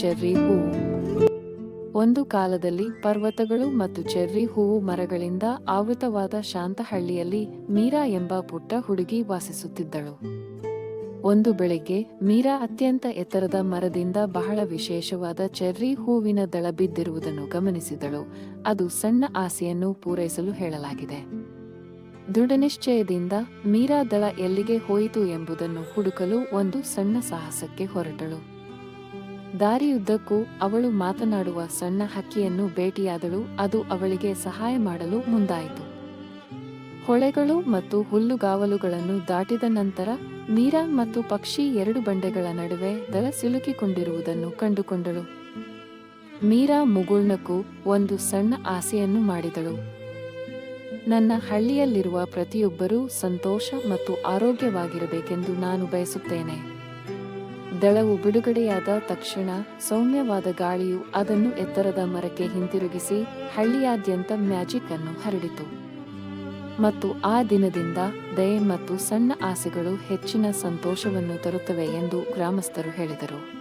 Cherry ಹೂವು. ಒಂದು ಕಾಲದಲ್ಲಿ ಪರ್ವತಗಳು ಮತ್ತು ಚೆರ್ರಿ ಹೂವು ಮರಗಳಿಂದ ಆವೃತವಾದ ಶಾಂತ ಹಳ್ಳಿಯಲ್ಲಿ ಮೀರಾ ಎಂಬ ಪುಟ್ಟ ಹುಡುಗಿ ವಾಸಿಸುತ್ತಿದ್ದಳು. ಒಂದು ಬೆಳಿಗ್ಗೆ ಮೀರಾ ಅತ್ಯಂತ ಎತ್ತರದ ಮರದಿಂದ ಬಹಳ ವಿಶೇಷವಾದ ಚೆರ್ರಿ ಹೂವಿನ ದಳ ಬಿದ್ದಿರುವುದನ್ನು ಗಮನಿಸಿದಳು. ಅದು ಸಣ್ಣ ಆಸೆಯನ್ನು ಪೂರೈಸಲು ಹೇಳಲಾಗಿದೆ. ದೃಢನಿಶ್ಚಯದಿಂದ ಮೀರಾ ದಳ ಎಲ್ಲಿಗೆ ಹೋಯಿತು ಎಂಬುದನ್ನು ಹುಡುಕಲು ಒಂದು ಸಣ್ಣ ಸಾಹಸಕ್ಕೆ ಹೊರಟಳು. ದಾರಿಯುದ್ದಕ್ಕೂ ಅವಳು ಮಾತನಾಡುವ ಸಣ್ಣ ಹಕ್ಕಿಯನ್ನು ಭೇಟಿಯಾದಳು. ಅದು ಅವಳಿಗೆ ಸಹಾಯ ಮಾಡಲು ಮುಂದಾಯಿತು. ಹೊಳೆಗಳು ಮತ್ತು ಹುಲ್ಲುಗಾವಲುಗಳನ್ನು ದಾಟಿದ ನಂತರ ಮೀರಾ ಮತ್ತು ಪಕ್ಷಿ ಎರಡು ಬಂಡೆಗಳ ನಡುವೆ ದಳ ಸಿಲುಕಿಕೊಂಡಿರುವುದನ್ನು ಕಂಡುಕೊಂಡಳು. ಮೀರಾ ಮುಗುಳ್ನಕ್ಕೂ ಒಂದು ಸಣ್ಣ ಆಸೆಯನ್ನು ಮಾಡಿದಳು. ನನ್ನ ಹಳ್ಳಿಯಲ್ಲಿರುವ ಪ್ರತಿಯೊಬ್ಬರೂ ಸಂತೋಷ ಮತ್ತು ಆರೋಗ್ಯವಾಗಿರಬೇಕೆಂದು ನಾನು ಬಯಸುತ್ತೇನೆ. ದಳವು ಬಿಡುಗಡೆಯಾದ ತಕ್ಷಣ ಸೌಮ್ಯವಾದ ಗಾಳಿಯು ಅದನ್ನು ಎತ್ತರದ ಮರಕ್ಕೆ ಹಿಂತಿರುಗಿಸಿ ಹಳ್ಳಿಯಾದ್ಯಂತ ಮ್ಯಾಜಿಕ್ ಅನ್ನು ಹರಡಿತು. ಮತ್ತು ಆ ದಿನದಿಂದ ದಯೆ ಮತ್ತು ಸಣ್ಣ ಆಸೆಗಳು ಹೆಚ್ಚಿನ ಸಂತೋಷವನ್ನು ತರುತ್ತವೆ ಎಂದು ಗ್ರಾಮಸ್ಥರು ಹೇಳಿದರು.